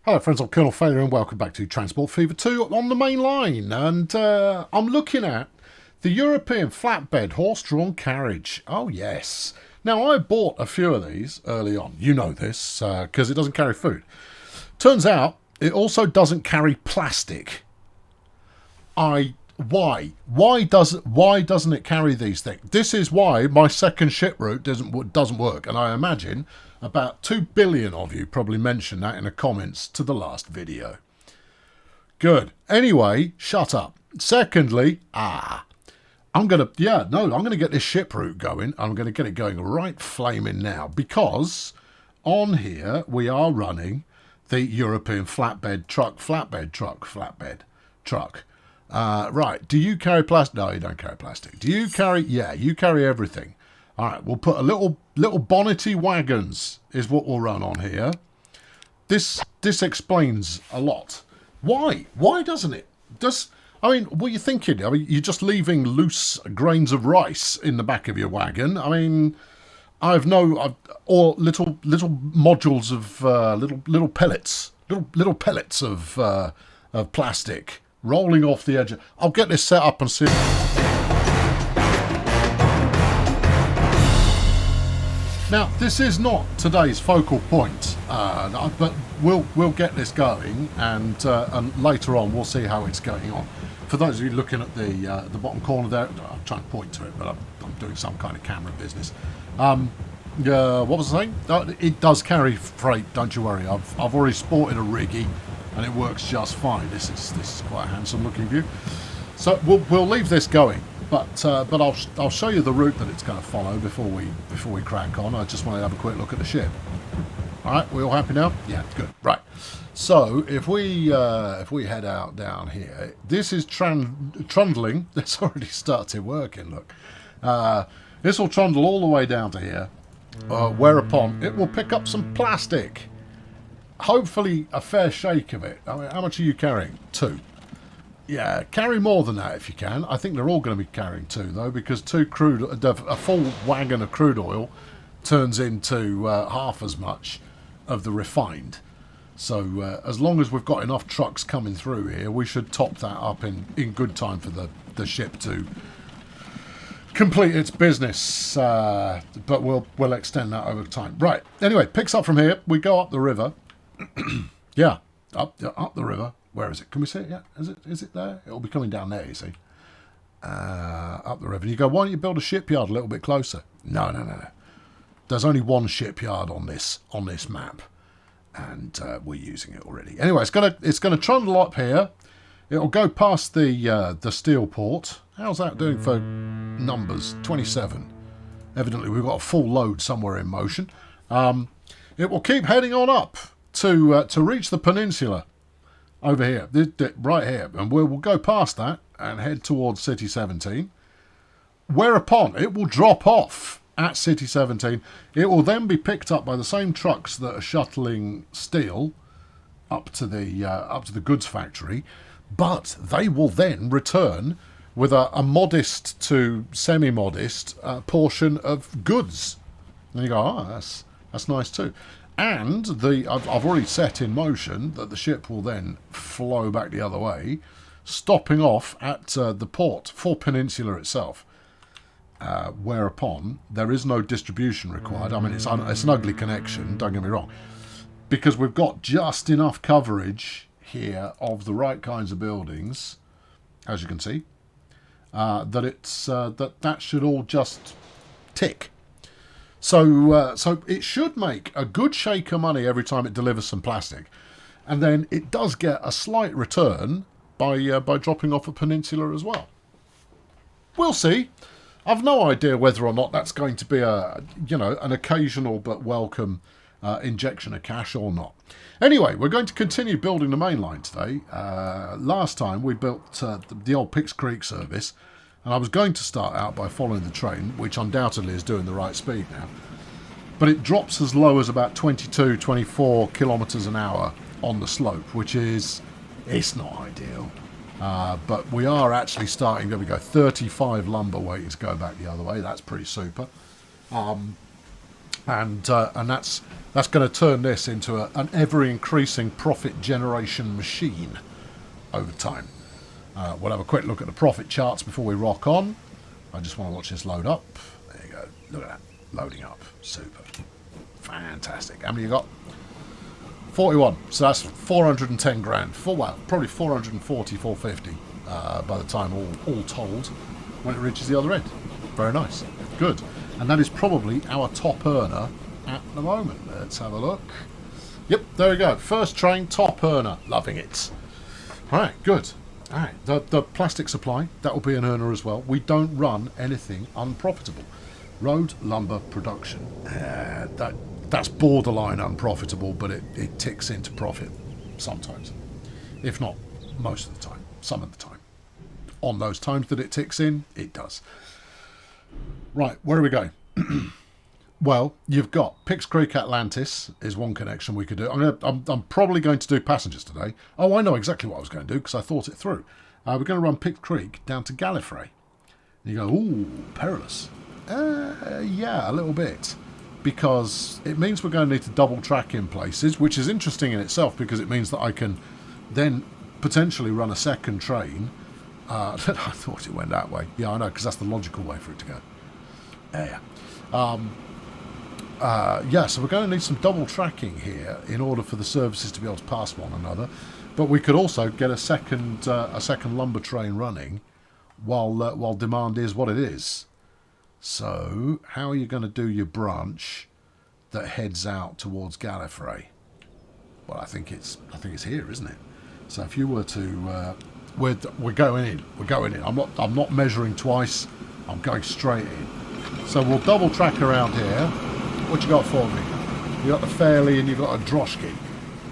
Hello friends, I'm Colonel Failure and welcome back to Transport Fever 2 on the main line. And I'm looking at the European flatbed horse-drawn carriage. Oh yes. Now I bought a few of these early on. You know this, because it doesn't carry food. Turns out it also doesn't carry plastic. Why? Why doesn't it carry these things? This is why my second ship route doesn't work, and I imagine about 2 billion of you probably mentioned that in the comments to the last video. Good. Anyway, shut up. Secondly, I'm gonna get this ship route going. I'm gonna get it going right flaming now, because on here we are running the European flatbed truck. Right, do you carry plastic? No, you don't carry plastic. Do you carry? Yeah, you carry everything. All right, we'll put a little bonnety wagons is what we'll run on here. This explains a lot. Why? Why doesn't it? I mean, what are you thinking? I mean, you're just leaving loose grains of rice in the back of your wagon. I mean, or little modules of little pellets, little pellets of plastic rolling off the edge. I'll get this set up and see. Now, this is not today's focal point, but we'll get this going, and later on we'll see how it's going on. For those of you looking at the bottom corner there, I'm trying to point to it, but I'm doing some kind of camera business. What was I saying? It does carry freight, don't you worry. I've already sported a riggy, and it works just fine. This is quite a handsome looking view. So we'll leave this going. But I'll show you the route that it's going to follow before we crack on. I just want to have a quick look at the ship. All right, we all happy now? Yeah, good. Right. So if we head out down here, this is trundling. That's already started working. Look, this will trundle all the way down to here, whereupon it will pick up some plastic. Hopefully, a fair shake of it. I mean, how much are you carrying? 2. Yeah, carry more than that if you can. I think they're all going to be carrying 2 though, because a full wagon of crude oil turns into half as much of the refined. So as long as we've got enough trucks coming through here, we should top that up in good time for the ship to complete its business. But we'll extend that over time. Right. Anyway, picks up from here. We go up the river. Yeah, up the river. Where is it? Can we see it yet? Is it there? It'll be coming down there, you see. Up the river. And you go, why don't you build a shipyard a little bit closer? No. There's only one shipyard on this map, and we're using it already. Anyway, it's gonna trundle up here. It'll go past the steel port. How's that doing for numbers? 27. Evidently, we've got a full load somewhere in motion. It will keep heading on up to reach the peninsula. Over here, right here, and we'll go past that and head towards City 17, whereupon it will drop off at City 17. It will then be picked up by the same trucks that are shuttling steel up to the goods factory, but they will then return with a modest to semi-modest portion of goods. And you go, oh, that's nice too. And I've already set in motion that the ship will then flow back the other way, stopping off at the port for Peninsula itself, whereupon there is no distribution required. I mean, it's an ugly connection, don't get me wrong, because we've got just enough coverage here of the right kinds of buildings, as you can see, that should all just tick. So it should make a good shake of money every time it delivers some plastic, and then it does get a slight return by dropping off a peninsula as well. We'll see. I've no idea whether or not that's going to be an occasional but welcome injection of cash or not. Anyway, we're going to continue building the main line today. Last time we built the old Pix Creek service. And I was going to start out by following the train, which undoubtedly is doing the right speed now. But it drops as low as about 22, 24 kilometres an hour on the slope, it's not ideal. But we are actually starting, there we go, 35 lumber weights go back the other way. That's pretty super. and that's going to turn this into an ever-increasing profit generation machine over time. We'll have a quick look at the profit charts before we rock on. I just want to watch this load up. There you go. Look at that. Loading up. Super. Fantastic. How many you got? 41. So that's 410 grand. Well, probably 440, 450 by the time all told when it reaches the other end. Very nice. Good. And that is probably our top earner at the moment. Let's have a look. Yep, there we go. First train, top earner. Loving it. All right, good. All right, the plastic supply, that will be an earner as well. We don't run anything unprofitable. Road lumber production. That's borderline unprofitable, but it ticks into profit sometimes. If not most of the time. Some of the time. On those times that it ticks in, it does. Right, where are we going? Well, you've got Pix Creek Atlantis is one connection we could do. I'm probably going to do passengers today. Oh, I know exactly what I was going to do because I thought it through. We're going to run Pix Creek down to Gallifrey. And you go, ooh, perilous. Yeah, a little bit. Because it means we're going to need to double track in places, which is interesting in itself because it means that I can then potentially run a second train. I thought it went that way. Yeah, I know, because that's the logical way for it to go. Yeah. So we're going to need some double tracking here in order for the services to be able to pass one another. But we could also get a second lumber train running while demand is what it is. So how are you going to do your branch that heads out towards Gallifrey? Well, I think it's here, isn't it? So if you were to we're going in. We're going in. I'm not measuring twice. I'm going straight in. So we'll double track around here. What you got for me? You got the Fairley and you got a Droshky.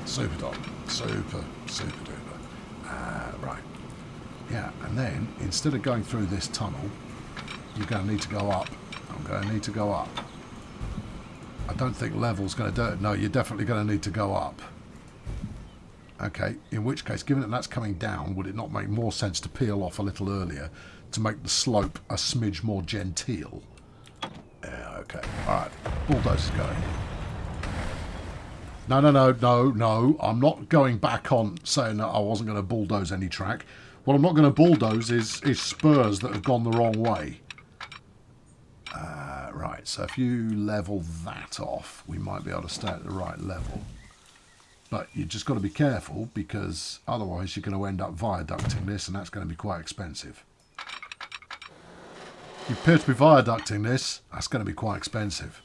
Super dog. Super duper. Right. Yeah, and then instead of going through this tunnel, you're going to need to go up. I'm going to need to go up. I don't think level's going to do it. No, you're definitely going to need to go up. Okay, in which case, given that that's coming down, would it not make more sense to peel off a little earlier to make the slope a smidge more genteel? Yeah, okay. Alright, bulldozer's going. No. I'm not going back on saying that I wasn't going to bulldoze any track. What I'm not going to bulldoze is spurs that have gone the wrong way. Right, so if you level that off, we might be able to stay at the right level. But you just got to be careful because otherwise you're going to end up viaducting this and that's going to be quite expensive. You appear to be viaducting this, that's going to be quite expensive.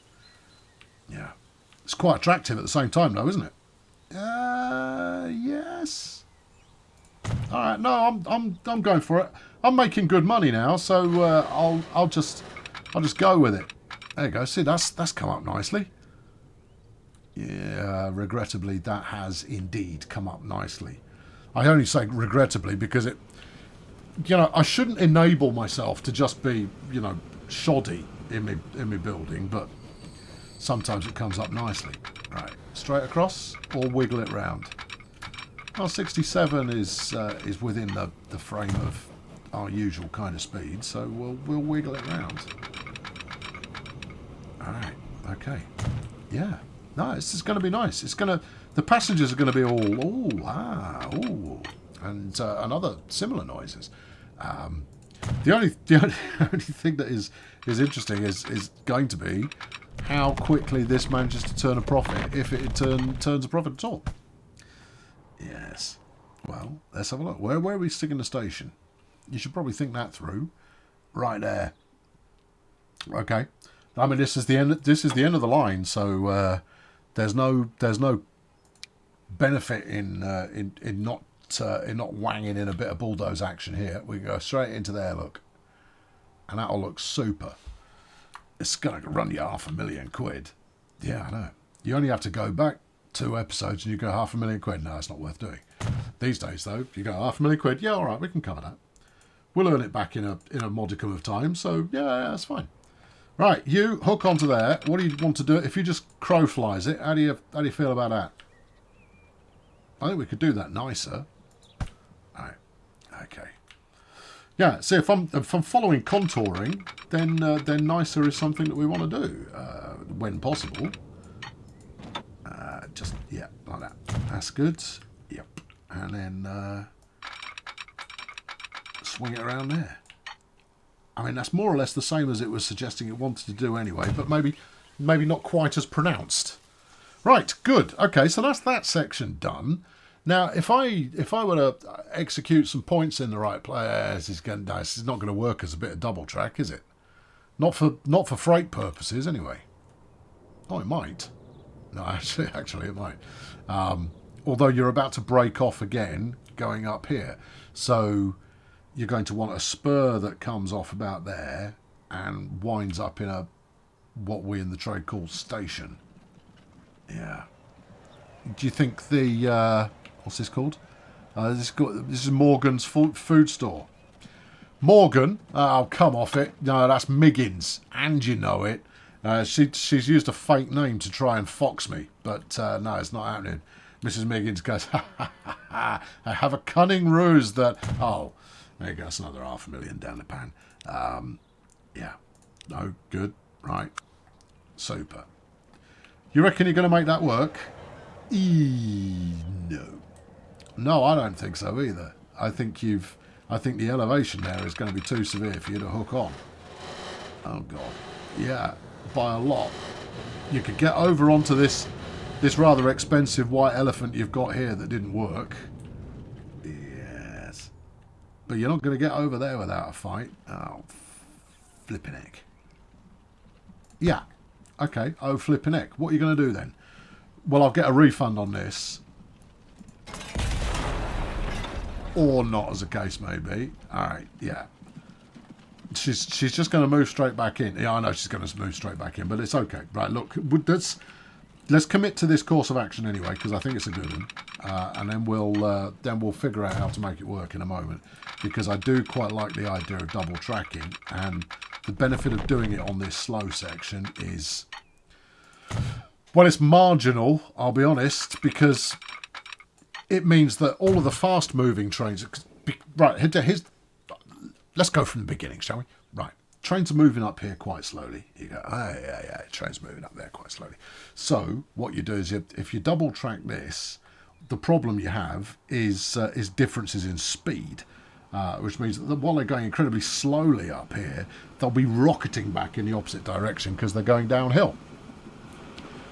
Yeah. It's quite attractive at the same time though, isn't it? Yes. Alright, no, I'm going for it. I'm making good money now, so I'll just go with it. There you go. See, that's come up nicely. Yeah, regrettably, that has indeed come up nicely. I only say regrettably because it, I shouldn't enable myself to just be, shoddy in me building, but sometimes it comes up nicely. Right, straight across or wiggle it round. Well, 67 is within the frame of our usual kind of speed, so we'll wiggle it round. All right, okay, yeah. No, this is going to be nice. The passengers are going to be all ooh, ah, ooh, and other similar noises. The only thing that is interesting is going to be how quickly this manages to turn a profit, if it turns a profit at all. Yes. Well, let's have a look. Where are we sticking the station? You should probably think that through. Right there. Okay. I mean, this is the end. This is the end of the line. So there's no benefit in not wanging in a bit of bulldoze action here. We go straight into there. Look, and that'll look super. It's gonna run you £500,000. Yeah, I know. You only have to go back 2 episodes and you go £500,000. No, it's not worth doing. These days, though, you go £500,000. Yeah, all right, we can cover that. We'll earn it back in a modicum of time. So yeah, that's fine. Right, you hook onto there. What do you want to do? If you just crow flies it, how do you feel about that? I think we could do that nicer. All right, okay. Yeah, see, if I'm following contouring, then nicer is something that we want to do. when possible. Just, yeah, like that. That's good. Yep. And then swing it around there. I mean, that's more or less the same as it was suggesting it wanted to do anyway, but maybe not quite as pronounced. Right, good. Okay, so that's that section done. Now, if I were to execute some points in the right place, this is not going to work as a bit of double track, is it? Not for freight purposes, anyway. Oh, it might. No, actually, it might. Although you're about to break off again, going up here, so you're going to want a spur that comes off about there and winds up in what we in the trade call station. Yeah. Do you think the what's this called? This is Morgan's food store. Morgan, oh, come off it. No, that's Miggins, and you know it. She's used a fake name to try and fox me, but no, it's not happening. Mrs. Miggins goes, ha, ha, ha, ha. I have a cunning ruse that... Oh, there you go, that's another $500,000 down the pan. Yeah, no, good, right, super. You reckon you're going to make that work? No. No, I don't think so either. I think the elevation there is going to be too severe for you to hook on. Oh, God. Yeah, by a lot. You could get over onto this rather expensive white elephant you've got here that didn't work. Yes. But you're not going to get over there without a fight. Oh, flipping heck. Yeah. Okay. Oh, flipping heck. What are you going to do then? Well, I'll get a refund on this. Or not, as the case may be. Alright, yeah. She's just going to move straight back in. Yeah, I know she's going to move straight back in, but it's okay. Right, look, let's commit to this course of action anyway, because I think it's a good one. And then we'll figure out how to make it work in a moment, because I do quite like the idea of double tracking, and the benefit of doing it on this slow section is, well, it's marginal, I'll be honest, because it means that all of the fast-moving trains... Right, let's go from the beginning, shall we? Right, trains are moving up here quite slowly. You go, oh, yeah, trains moving up there quite slowly. So what you do is, if you double-track this, the problem you have is differences in speed, which means that while they're going incredibly slowly up here, they'll be rocketing back in the opposite direction because they're going downhill.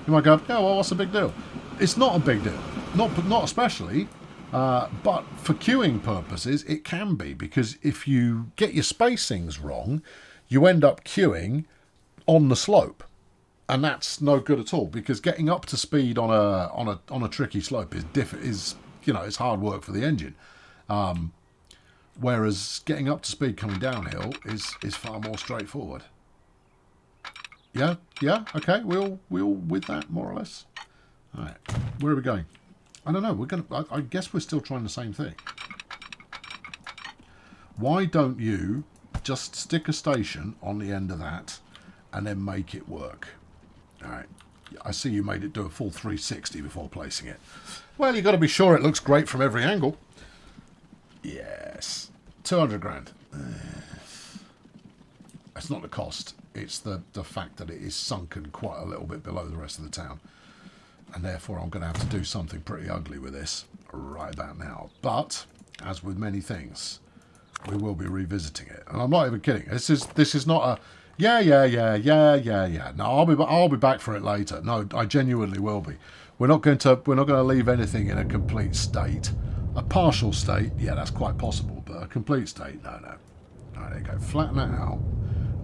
You might go, yeah, well, what's the big deal? It's not a big deal. Not especially, but for queuing purposes, it can be, because if you get your spacings wrong, you end up queuing on the slope, and that's no good at all, because getting up to speed on a tricky slope is it's hard work for the engine, whereas getting up to speed coming downhill is far more straightforward. Yeah, okay, we'll with that more or less. All right, where are we going? I don't know. I guess we're still trying the same thing. Why don't you just stick a station on the end of that and then make it work? All right. I see you made it do a full 360 before placing it. Well, you've got to be sure it looks great from every angle. Yes. 200 grand. That's not the cost. It's the fact that it is sunken quite a little bit below the rest of the town. And therefore I'm going to have to do something pretty ugly with this right about now. But, as with many things, we will be revisiting it. And I'm not even kidding. This is not a, yeah. No, I'll be back for it later. No, I genuinely will be. We're not going to leave anything in a complete state. A partial state, yeah, that's quite possible. But a complete state, no. All right, there you go. Flatten that out.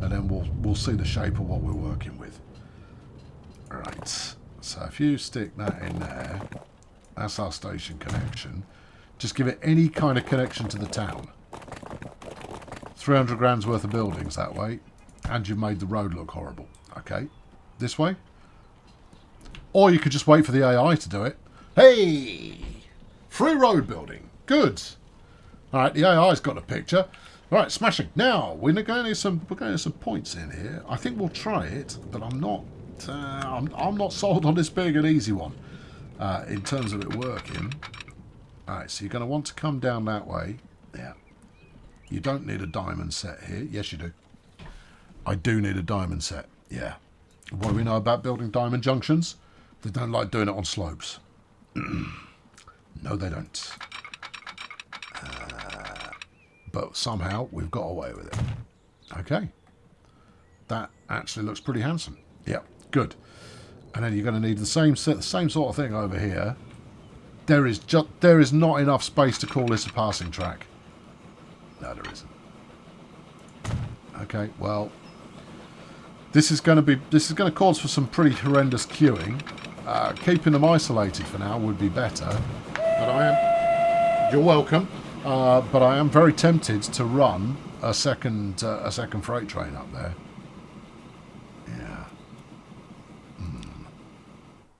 And then we'll see the shape of what we're working with. All right. So if you stick that in there, that's our station connection. Just give it any kind of connection to the town. 300 grand's worth of buildings that way, and you've made the road look horrible. Okay, this way. Or you could just wait for the AI to do it. Hey! Free road building. Good. All right, the AI's got a picture. All right, smashing. Now, we're going to need some points in here. I think we'll try it, but I'm not sold on this being an easy one in terms of it working. Alright, so you're going to want to come down that way. Yeah. You don't need a diamond set here. Yes, you do. I do need a diamond set. Yeah. What do we know about building diamond junctions? They don't like doing it on slopes. No, they don't. But somehow we've got away with it. Okay. That actually looks pretty handsome. Yep, good. And then you're going to need the same sort of thing over here. There is not enough space to call this a passing track. No, there isn't. Okay, well, this is going to cause for some pretty horrendous queuing. Keeping them isolated for now would be better. But you're welcome. But I am very tempted to run a second freight train up there. Yeah.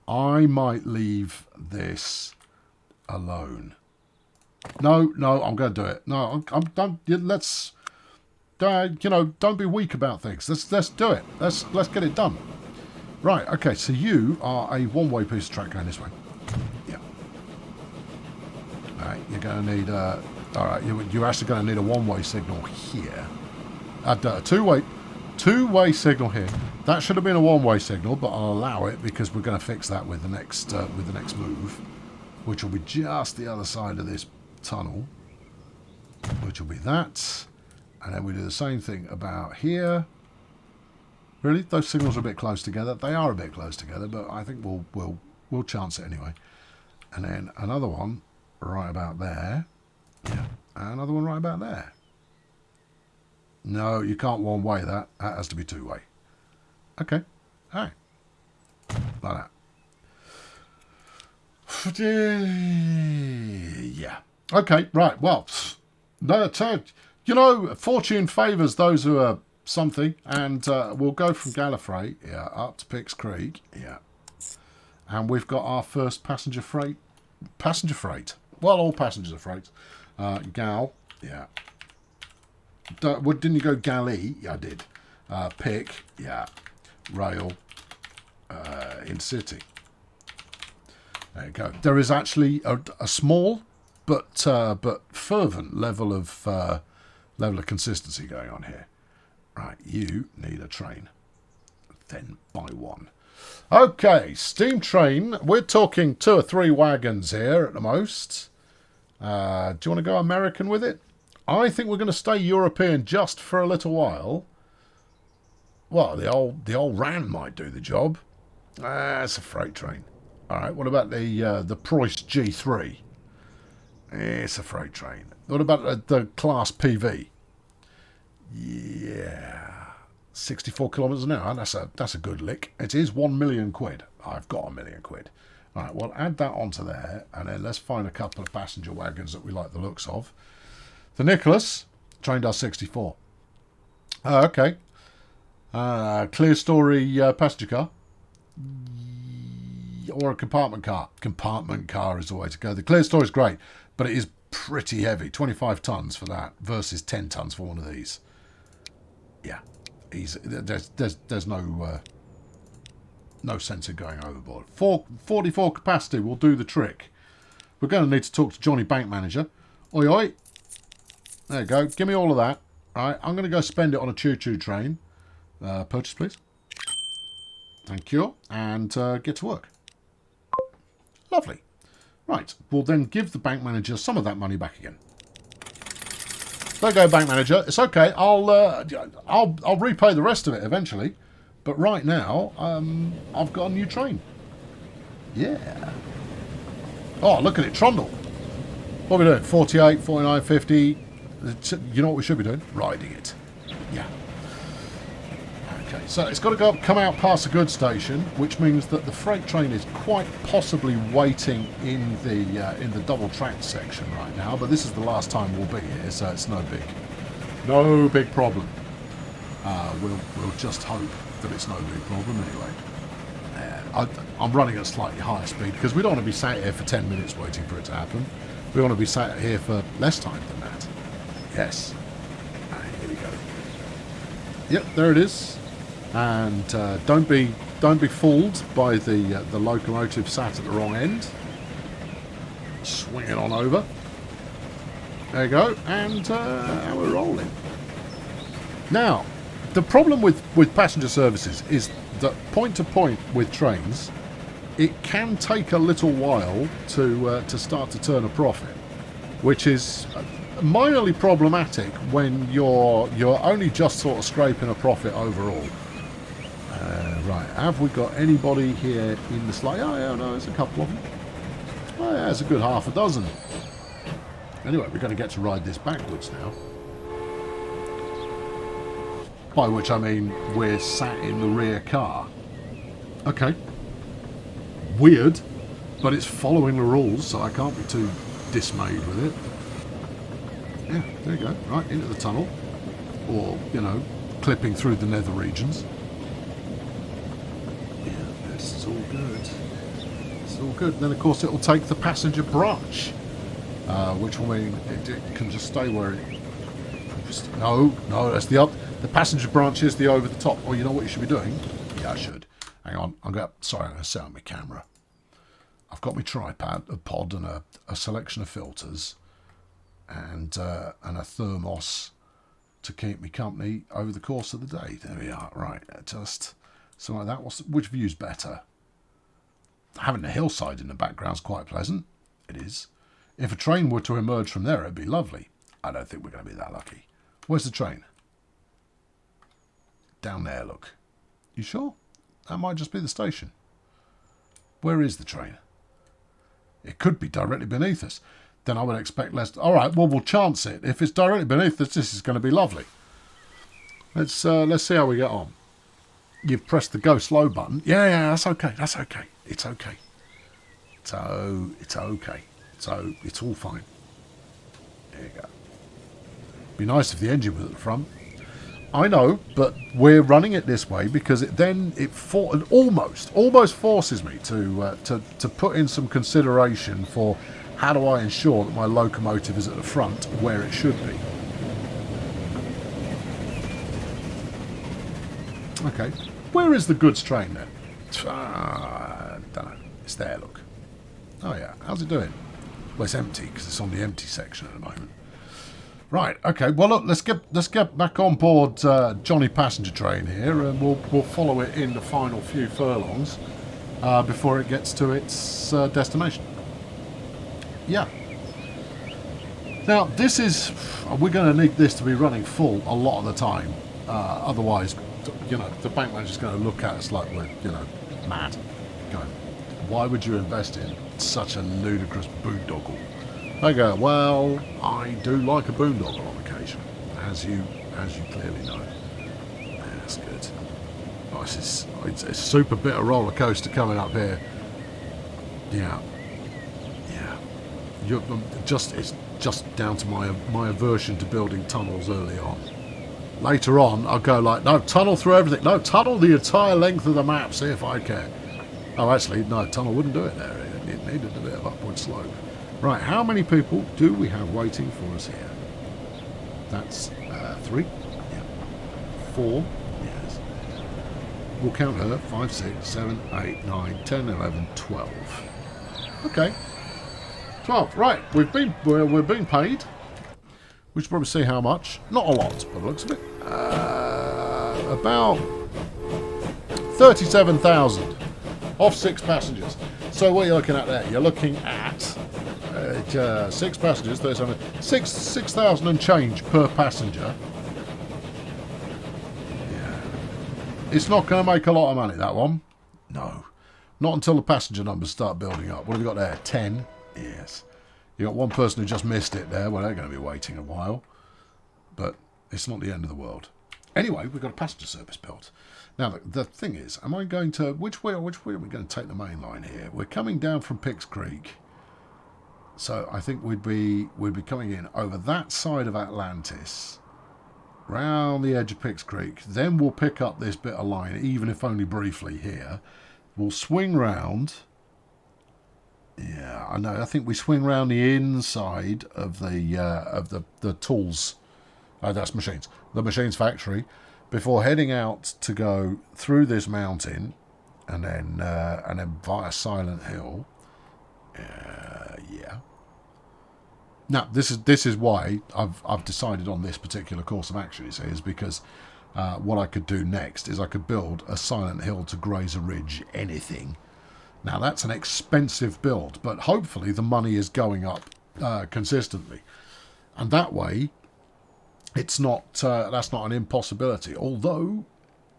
I might leave this alone. No, I'm going to do it. No, let's. Don't be weak about things. Let's do it. Let's get it done. Right. Okay. So you are a one-way piece of track going this way. Yeah. All right. You're going to need. All right. You're actually going to need a one-way signal here. A two-way signal here. That should have been a one-way signal, but I'll allow it because we're going to fix that with the next move, which will be just the other side of this tunnel, which will be that. And then we do the same thing about here. Really, those signals are a bit close together. They are a bit close together, but I think we'll chance it anyway. And then another one right about there. Yeah, and another one right about there. No, you can't one-way that. That has to be two-way. Okay, all right, like that. Yeah. Okay. Right. Well, no. Fortune favours those who are something, and we'll go from Gallifrey, yeah, up to Pix Creek, yeah, and we've got our first passenger freight. Well, all passengers are freight. Gal, yeah. Didn't you go Galley? Yeah, I did. Pick, yeah. Rail, in City. There you go. There is actually a small but fervent level of consistency going on here. Right, you need a train. Then buy one. Okay, steam train. We're talking 2 or 3 wagons here at the most. Do you want to go American with it? I think we're going to stay European just for a little while. Well, the old RAN might do the job. It's a freight train. All right, what about the Preuss G3? It's a freight train. What about the Class PV? Yeah, 64 kilometres an hour. That's a good lick. It is 1 million quid. I've got £1 million. All right, well, add that onto there, and then let's find a couple of passenger wagons that we like the looks of. The Nicholas, train does 64. Okay. Clear story passenger car. Or a compartment car. Compartment car is the way to go. The clear story is great, but it is pretty heavy. 25 tons for that versus 10 tons for one of these. Yeah, easy. There's no sense in going overboard. 44 capacity will do the trick. We're going to need to talk to Johnny Bank Manager. Oi, oi. There you go. Give me all of that. All right, I'm going to go spend it on a choo-choo train. Purchase, please. Thank you. And get to work. Lovely. Right, we'll then give the bank manager some of that money back again. There you go, bank manager. It's okay. I'll repay the rest of it eventually. But right now, I've got a new train. Yeah. Oh, look at it, Trundle. What are we doing? 48, 49, 50. You know what we should be doing? Riding it. Yeah. Okay, so it's got to come out past the goods station, which means that the freight train is quite possibly waiting in the double track section right now. But this is the last time we'll be here, so it's no big problem. We'll just hope that it's no big problem anyway. I'm running at slightly higher speed because we don't want to be sat here for 10 minutes waiting for it to happen. We want to be sat here for less time than that. Yes. Here we go. Yep, there it is. And don't be fooled by the locomotive sat at the wrong end. Swing it on over. There you go, and we're rolling. Now, The problem with passenger services is that point to point with trains, it can take a little while to start to turn a profit, which is minorly problematic when you're only just sort of scraping a profit overall. Right, have we got anybody here in the sleigh? Oh yeah, no, there's a couple of them. Oh yeah, there's a good half a dozen. Anyway, we're going to get to ride this backwards now. By which I mean we're sat in the rear car. Okay. Weird, but it's following the rules, so I can't be too dismayed with it. Yeah, there you go. Right, into the tunnel. Or, you know, clipping through the nether regions. Yeah, this is all good. It's all good. Then, of course, it'll take the passenger branch. Which will mean it can just stay where it... No, that's the up. The passenger branch is the over the top. Oh, you know what you should be doing? Yeah, I should. Hang on. I'm going to set up my camera. I've got my tripod, a pod, and a selection of filters, and a thermos to keep me company over the course of the day. There we are. Right, just something like that. Which view's better? Having the hillside in the background's quite pleasant. It is. If a train were to emerge from there, it'd be lovely. I don't think we're going to be that lucky. Where's the train? Down there, look. You sure? That might just be the station. Where is the train? It could be directly beneath us. Then I would expect less... All right, well, we'll chance it. If it's directly beneath us, this is going to be lovely. Let's see how we get on. You've pressed the go slow button. Yeah, that's okay. That's okay. It's okay. So, it's okay. So, it's all fine. There you go. Be nice if the engine was at the front. I know, but we're running it this way because it almost forces me to put in some consideration for how do I ensure that my locomotive is at the front where it should be. Okay, where is the goods train then? I don't know. It's there, look. Oh yeah, how's it doing? Well, it's empty because it's on the empty section at the moment. Right, okay, well look, let's get back on board Johnny Passenger Train here, and we'll follow it in the final few furlongs before it gets to its destination. Yeah. Now, we're going to need this to be running full a lot of the time. Otherwise, you know, the bank manager's going to look at us like we're, you know, mad. Going, why would you invest in such a ludicrous boondoggle? They go, well, I do like a boondoggle on occasion, as you clearly know. Yeah, that's good. Oh, it's a super bit of roller coaster coming up here. Yeah. It's just down to my aversion to building tunnels early on. Later on, I'll go like, no, tunnel through everything. No, tunnel the entire length of the map, see if I care. Oh, actually, no, tunnel wouldn't do it there. It needed a bit of upward slope. Right, how many people do we have waiting for us here? That's 3. Yeah. 4. Yes. We'll count her. 5, 6, 7, 8, 9, 10, 11, 12. Okay. 12. Right, we're being paid. We should probably see how much. Not a lot, by the looks of it. About 37,000 off 6 passengers. So what are you looking at there? You're looking at 6 passengers, 37, 6,000 and change per passenger. Yeah. It's not going to make a lot of money, that one. No. Not until the passenger numbers start building up. What have we got there? 10? Yes. You got one person who just missed it there. Well, they're going to be waiting a while. But it's not the end of the world. Anyway, we've got a passenger service built. Now, the thing is, am I going to... Which way are we going to take the main line here? We're coming down from Pix Creek. So I think we'd be coming in over that side of Atlantis, round the edge of Pix Creek. Then we'll pick up this bit of line, even if only briefly here. We'll swing round. Yeah, I know. I think we swing round the inside of the tools. That's machines. The machines factory, before heading out to go through this mountain, and then via Silent Hill. Yeah. Now, this is why I've decided on this particular course of action, you see, is because what I could do next is I could build a Silent Hill to Grazer Ridge anything. Now that's an expensive build, but hopefully the money is going up consistently, and that way it's not that's not an impossibility. Although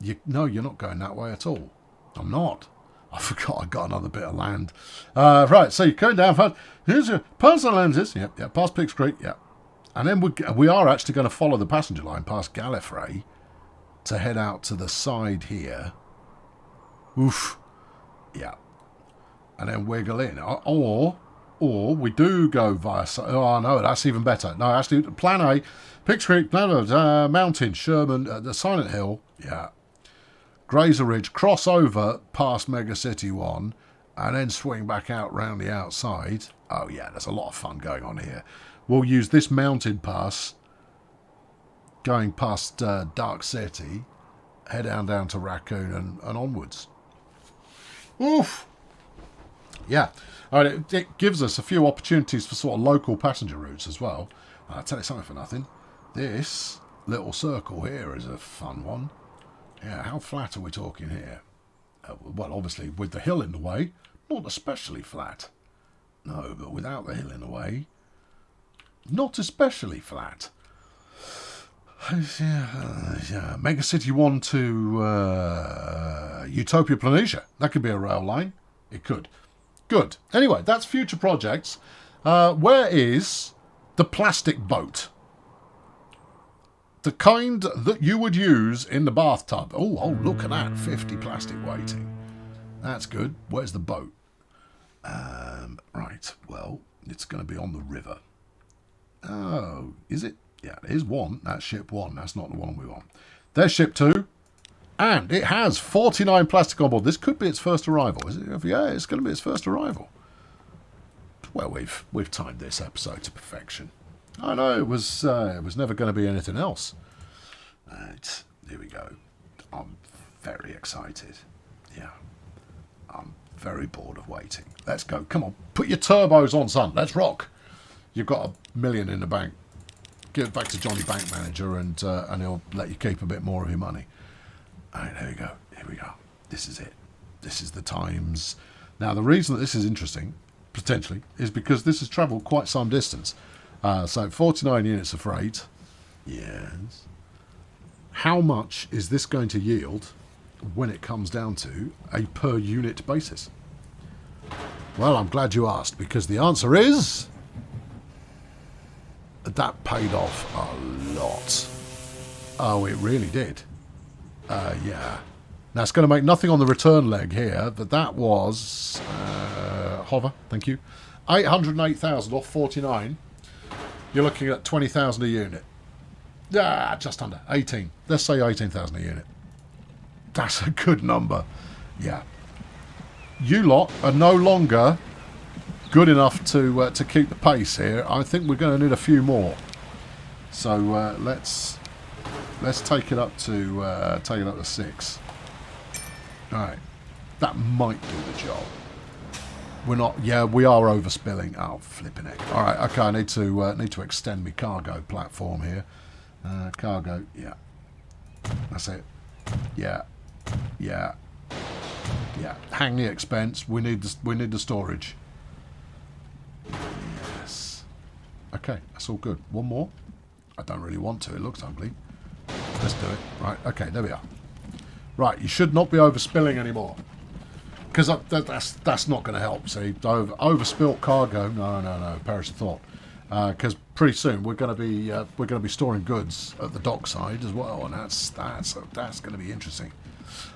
you're not going that way at all. I'm not. I forgot I got another bit of land. Right, so you're going down. Here's your personal lenses. Yep, past Pigs Creek. Yep, and then we are actually going to follow the passenger line past Gallifrey to head out to the side here. Oof. Yeah. And then wiggle in. Or we do go via... Oh, no, that's even better. No, actually, plan A, Pigs Creek, Mountain, Sherman, the Silent Hill, yeah. Grazer Ridge, cross over past Mega City 1, and then swing back out round the outside. Oh, yeah, there's a lot of fun going on here. We'll use this mountain pass, going past Dark City, head down to Raccoon and onwards. Oof! Yeah, all right, it gives us a few opportunities for sort of local passenger routes as well. I'll tell you something for nothing. This little circle here is a fun one. Yeah, how flat are we talking here? Well, obviously, with the hill in the way, not especially flat. No, but without the hill in the way, not especially flat. Yeah, Mega City 1 to Utopia Planitia. That could be a rail line. It could. Good. Anyway, that's future projects. Where is the plastic boat? The kind that you would use in the bathtub. Oh, look at that. 50 plastic waiting. That's good. Where's the boat? Right. Well, it's going to be on the river. Oh, is it? Yeah, there's one. That's ship 1. That's not the one we want. There's ship 2. And it has 49 plastic on board. This could be its first arrival. Is it? Yeah, it's going to be its first arrival. Well, we've timed this episode to perfection. I know it was never going to be anything else. Right, here we go. I'm very excited. Yeah, I'm very bored of waiting. Let's go. Come on, put your turbos on, son. Let's rock. You've got $1 million in the bank. Give it back to Johnny Bank Manager, and he'll let you keep a bit more of your money. All right, there we go. Here we go. This is it. This is the times. Now, the reason that this is interesting, potentially, is because this has travelled quite some distance. So 49 units of freight. Yes. How much is this going to yield when it comes down to a per unit basis? Well, I'm glad you asked, because the answer is... that paid off a lot. Oh, it really did. Yeah. Now, it's going to make nothing on the return leg here, but that was... hover, thank you. 808,000 off 49. You're looking at 20,000 a unit. Just under 18. Let's say 18,000 a unit. That's a good number. Yeah. You lot are no longer good enough to keep the pace here. I think we're going to need a few more. So let's take it up to 6. All right. That might do the job. We're not. Yeah, we are overspilling. Oh, flipping it. All right. Okay. I need to extend my cargo platform here. Cargo. Yeah. That's it. Yeah. Hang the expense. We need the storage. Yes. Okay. That's all good. One more. I don't really want to. It looks ugly. Let's do it. Right. Okay. There we are. Right. You should not be overspilling anymore. Because that's not going to help. See, overspilt cargo. No. Perish of thought. Because pretty soon we're going to be storing goods at the dockside as well, and that's going to be interesting.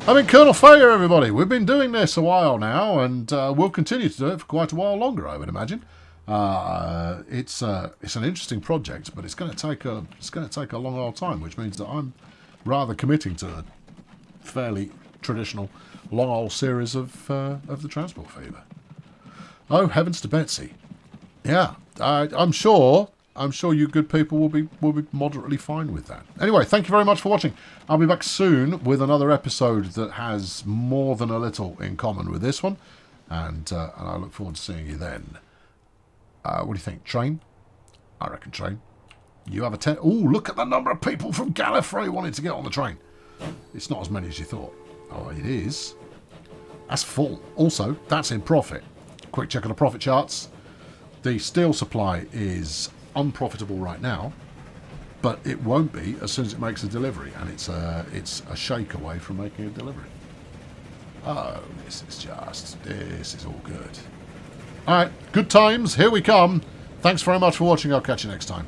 I mean, Colonel Fayer, everybody. We've been doing this a while now, and we'll continue to do it for quite a while longer, I would imagine. It's an interesting project, but it's going to take a long old time, which means that I'm rather committing to a fairly traditional long old series of the Transport Fever. Oh, heavens to Betsy! Yeah, I'm sure you good people will be moderately fine with that. Anyway, thank you very much for watching. I'll be back soon with another episode that has more than a little in common with this one, and I look forward to seeing you then. What do you think? Train? I reckon train. You have a 10. Oh, look at the number of people from Gallifrey wanting to get on the train. It's not as many as you thought. Oh, it is. That's full. Also, that's in profit. Quick check on the profit charts. The steel supply is unprofitable right now, but it won't be as soon as it makes a delivery, and it's a shake away from making a delivery. Oh, this is all good. All right, good times. Here we come. Thanks very much for watching. I'll catch you next time.